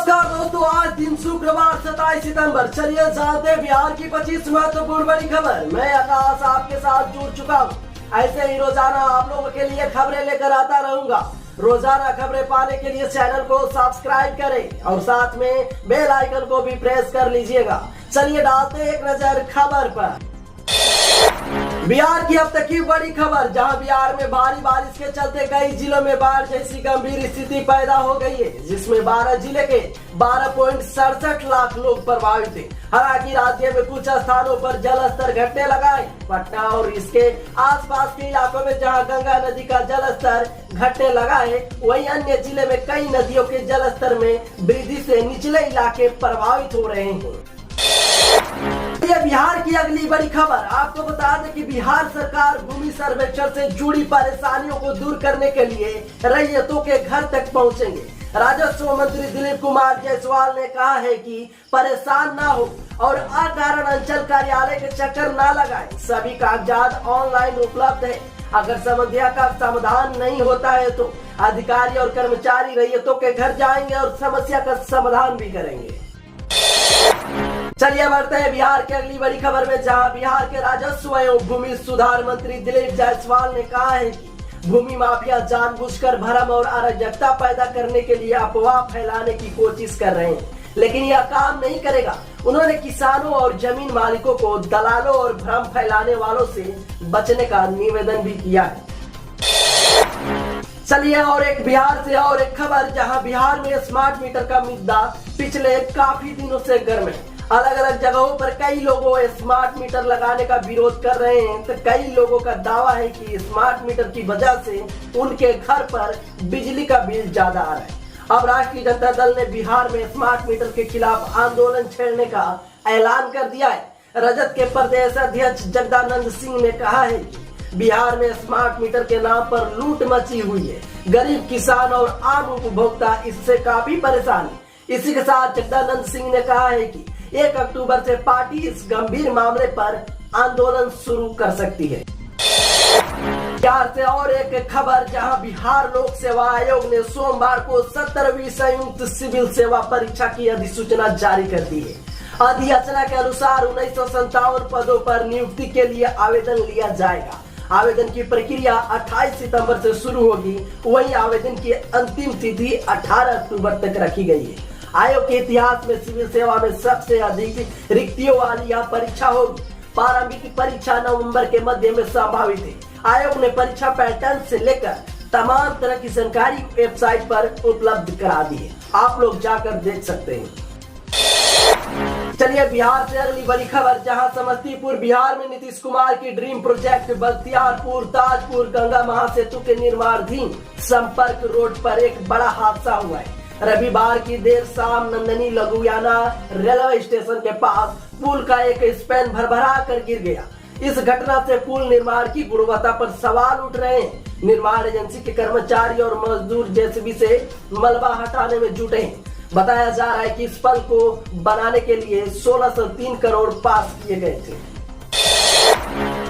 नमस्कार दोस्तों, आज दिन शुक्रवार 27 सितंबर। चलिए जानते हैं बिहार की 25 महत्वपूर्ण बड़ी खबर। मैं आकाश आपके साथ जुड़ चुका हूँ। ऐसे ही रोजाना आप लोगों के लिए खबरें लेकर आता रहूंगा। रोजाना खबरें पाने के लिए चैनल को सब्सक्राइब करें और साथ में बेल आइकन को भी प्रेस कर लीजिएगा। चलिए डालते हैं एक नजर खबर पर। बिहार की अब तक की बड़ी खबर, जहां बिहार में भारी बारिश के चलते कई जिलों में बाढ़ जैसी गंभीर स्थिति पैदा हो गई है, जिसमें 12 जिले के 12.67 लाख लोग प्रभावित हैं। हालांकि राज्य में कुछ स्थानों पर जल स्तर घटने लगा है। पटना और इसके आसपास के इलाकों में जहां गंगा नदी का जल स्तर घटने लगा है, वहीं अन्य जिले में कई नदियों के जल स्तर में वृद्धि से निचले इलाके प्रभावित हो रहे हैं। ये बिहार की अगली बड़ी खबर। आपको बता दें कि बिहार सरकार भूमि सर्वेक्षण से जुड़ी परेशानियों को दूर करने के लिए रैयतों के घर तक पहुंचेंगे। राजस्व मंत्री दिलीप कुमार जायसवाल ने कहा है कि परेशान ना हो और अकारण अंचल कार्यालय के चक्कर ना लगाएं। सभी कागजात ऑनलाइन उपलब्ध है। अगर समस्या का समाधान नहीं होता है तो अधिकारी और कर्मचारी रैयतों के घर जाएंगे और समस्या का समाधान भी करेंगे। चलिए बढ़ते हैं बिहार की अगली बड़ी खबर में, जहां बिहार के राजस्व एवं भूमि सुधार मंत्री दिलीप जायसवाल ने कहा है कि भूमि माफिया जानबूझकर भ्रम और अराजकता पैदा करने के लिए अफवाह फैलाने की कोशिश कर रहे हैं, लेकिन यह काम नहीं करेगा। उन्होंने किसानों और जमीन मालिकों को दलालों और भ्रम फैलाने वालों से बचने का निवेदन भी किया है। चलिए और एक बिहार से और एक खबर, जहां बिहार में स्मार्ट मीटर का मुद्दा पिछले काफी दिनों से गर्म है। अलग अलग जगहों पर कई लोगों स्मार्ट मीटर लगाने का विरोध कर रहे हैं, तो कई लोगों का दावा है कि स्मार्ट मीटर की वजह से उनके घर पर बिजली का बिल ज्यादा आ रहा है। अब राष्ट्रीय जनता दल ने बिहार में स्मार्ट मीटर के खिलाफ आंदोलन छेड़ने का ऐलान कर दिया है। रजत के प्रदेश अध्यक्ष जगदानंद सिंह ने कहा है कि बिहार में स्मार्ट मीटर के नाम पर लूट मची हुई है। गरीब किसान और आम उपभोक्ता इससे काफी परेशान है। इसी के साथ जगदानंद सिंह ने कहा है कि 1 अक्टूबर से पार्टी इस गंभीर मामले पर आंदोलन शुरू कर सकती है। बिहार से और एक खबर, जहां बिहार लोक सेवा आयोग ने सोमवार को 17वीं संयुक्त सिविल सेवा परीक्षा की अधिसूचना जारी कर दी है। अधिसूचना के अनुसार 1957 पदों पर नियुक्ति के लिए आवेदन लिया जाएगा। आवेदन की प्रक्रिया 28 सितंबर से शुरू होगी। वहीं आवेदन की अंतिम तिथि 18 अक्टूबर तक रखी गई है। आयोग के इतिहास में सिविल सेवा में सबसे अधिक रिक्तियों वाली यह परीक्षा होगी। प्रारंभिक परीक्षा नवंबर के मध्य में संभावित है। आयोग ने परीक्षा पैटर्न से लेकर तमाम तरह की जानकारी वेबसाइट पर उपलब्ध करा दी है, आप लोग जाकर देख सकते हैं। चलिए बिहार से अगली बड़ी खबर, जहां समस्तीपुर बिहार में नीतीश कुमार की ड्रीम प्रोजेक्ट बख्तियारपुर ताजपुर गंगा महासेतु के निर्माणाधीन संपर्क रोड पर एक बड़ा हादसा हुआ है। रविवार की देर शाम नंदनी लगुयाना रेलवे स्टेशन के पास पुल का एक स्पैन भरभरा कर गिर गया। इस घटना से पुल निर्माण की गुणवत्ता पर सवाल उठ रहे हैं। निर्माण एजेंसी के कर्मचारी और मजदूर जेसीबी से मलबा हटाने में जुटे हैं। बताया जा रहा है कि इस पुल को बनाने के लिए 1603 करोड़ पास किए गए थे।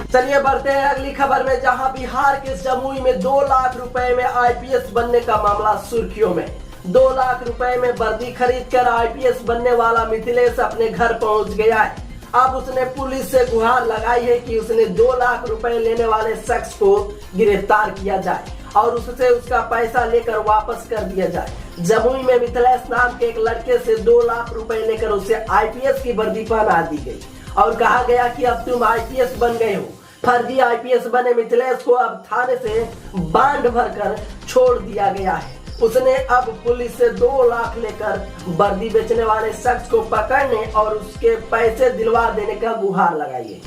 चलिए बढ़ते हैं अगली खबर में, जहां बिहार के जमुई में 2 लाख रुपए में आईपीएस बनने का मामला सुर्खियों में। 2 लाख रुपए में वर्दी खरीद कर आईपीएस बनने वाला मिथिलेश अपने घर पहुंच गया है। अब उसने पुलिस से गुहार लगाई है कि उसने 2 लाख रुपए लेने वाले शख्स को गिरफ्तार किया जाए और उससे उसका पैसा लेकर वापस कर दिया जाए। जमुई में मिथिलेश नाम के एक लड़के से 2 लाख रुपए लेकर उसे आईपीएस की वर्दी पहना दी गई और कहा गया कि अब तुम आईपीएस बन गए हो। फर्जी आईपीएस बने मिथिलेश को अब थाने से बांड भरकर छोड़ दिया गया है। उसने अब पुलिस से 2 लाख लेकर वर्दी बेचने वाले शख्स को पकड़ने और उसके पैसे दिलवा देने का गुहार लगाई है।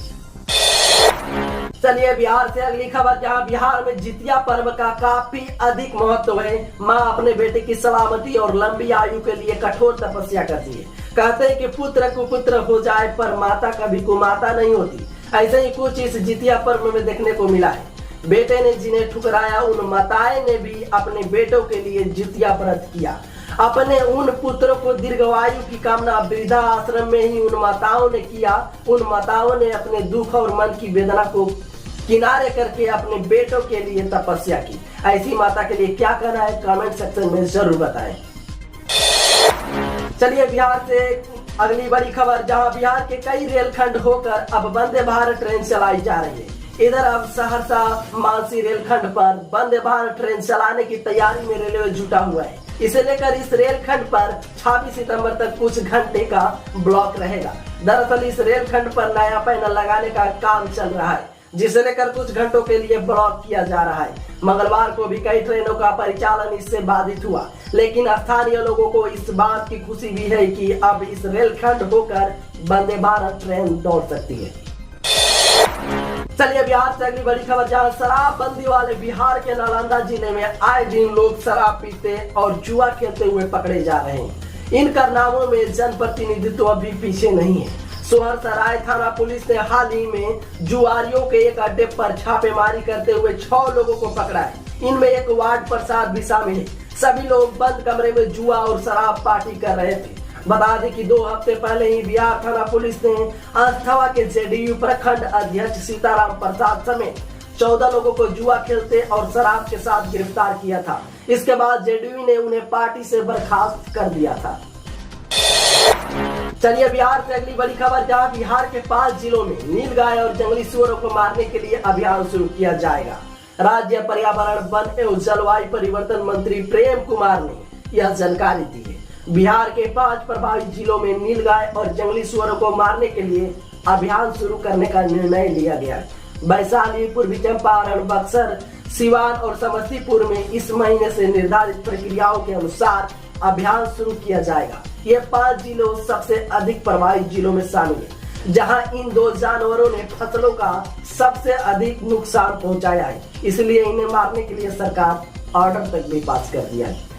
चलिए बिहार से अगली खबर, जहां बिहार में जितिया पर्व का काफी अधिक महत्व है। माँ अपने बेटे की सलामती और लंबी आयु के लिए कठोर तपस्या करती है। कहते हैं कि पुत्र कुपुत्र हो जाए पर माता कभी कुमाता नहीं होती। ऐसे ही कुछ इस जितिया पर्व में देखने को मिला है। बेटे ने जिन्हें ठुकराया, उन माताएं ने भी अपने बेटों के लिए जितिया व्रत किया। अपने उन पुत्रों को दीर्घायु की कामना वृद्धा आश्रम में ही उन माताओं ने किया। उन माताओं ने अपने दुख और मन की वेदना को किनारे करके अपने बेटों के लिए तपस्या की। ऐसी माता के लिए क्या कहना है, कमेंट सेक्शन में जरूर बताएं। चलिए बिहार से अगली बड़ी खबर, जहां बिहार के कई रेलखंड होकर अब वंदे भारत ट्रेन चलाई जा रही है। इधर अब सहरसा मानसी रेलखंड पर वंदे भारत ट्रेन चलाने की तैयारी में रेलवे जुटा हुआ है। इसे लेकर इस रेलखंड पर 26 सितंबर तक कुछ घंटे का ब्लॉक रहेगा। दरअसल इस रेलखंड पर नया पैनल लगाने का काम चल रहा है, जिसे लेकर कुछ घंटों के लिए ब्लॉक किया जा रहा है। मंगलवार को भी कई ट्रेनों का परिचालन इससे बाधित हुआ, लेकिन स्थानीय लोगों को इस बात की खुशी भी है कि अब इस रेलखंड होकर वंदे भारत ट्रेन दौड़ सकती है। चलिए बिहार से अगली बड़ी खबर, जहां शराबबंदी वाले बिहार के नालंदा जिले में आए दिन लोग शराब पीते और जुआ खेलते हुए पकड़े जा रहे हैं। इन कारनामों में जनप्रतिनिधित्व अभी पीछे नहीं है। सोहरसराय थाना पुलिस ने हाल ही में जुआरियों के एक अड्डे पर छापेमारी करते हुए 6 लोगों को पकड़ा है। इनमें एक वार्ड प्रसाद भी शामिल है। सभी लोग बंद कमरे में जुआ और शराब पार्टी कर रहे थे। बता दें कि 2 हफ्ते पहले ही बिहार थाना पुलिस ने अस्थवा के जेडीयू प्रखंड अध्यक्ष सीताराम प्रसाद समेत 14 लोगों को जुआ खेलते और शराब के साथ गिरफ्तार किया था। इसके बाद जेडीयू ने उन्हें पार्टी से बर्खास्त कर दिया था। चलिए बिहार से अगली बड़ी खबर, जहां बिहार के 5 जिलों में नीलगाय और जंगली सुअरों को मारने के लिए अभियान शुरू किया जाएगा। राज्य पर्यावरण, वन एवं जलवायु परिवर्तन मंत्री प्रेम कुमार ने यह जानकारी दी है। बिहार के 5 प्रभावित जिलों में नीलगाय और जंगली सुअरों को मारने के लिए अभियान शुरू करने का निर्णय लिया गया है। वैशाली, पूर्वी चंपारण, बक्सर, सिवान और समस्तीपुर में इस महीने से निर्धारित प्रक्रियाओं के अनुसार अभियान शुरू किया जाएगा। ये 5 जिलों सबसे अधिक प्रभावित जिलों में शामिल है, जहां इन 2 जानवरों ने फसलों का सबसे अधिक नुकसान पहुंचाया है। इसलिए इन्हें मारने के लिए सरकार ऑर्डर तक भी पास कर दिया है।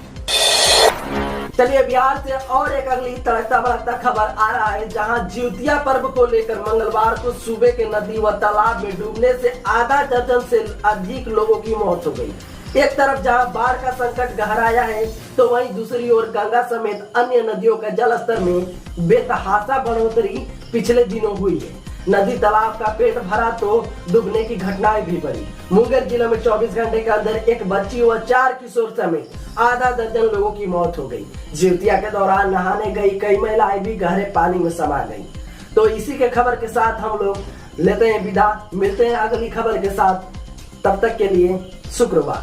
चलिए बिहार से और एक अगली तड़कता भड़कता खबर आ रहा है, जहां जिउतिया पर्व को लेकर मंगलवार को सूबे के नदी व तालाब में डूबने से आधा दर्जन से अधिक लोगों की मौत हो गई। एक तरफ जहां बाढ़ का संकट गहराया है, तो वहीं दूसरी ओर गंगा समेत अन्य नदियों का जलस्तर में बेतहाशा बढ़ोतरी पिछले दिनों हुई है। नदी तालाब का पेट भरा तो डूबने की घटनाएं भी बढ़ी। मुंगेर जिले में 24 घंटे के अंदर एक बच्ची व 4 किशोर समेत आधा दर्जन लोगों की मौत हो गई। जिउतिया के दौरान नहाने गई कई महिलाएं भी गहरे पानी में समा गई। तो इसी के खबर के साथ हम लोग लेते हैं विदा। मिलते हैं अगली खबर के साथ, तब तक के लिए शुक्रवार।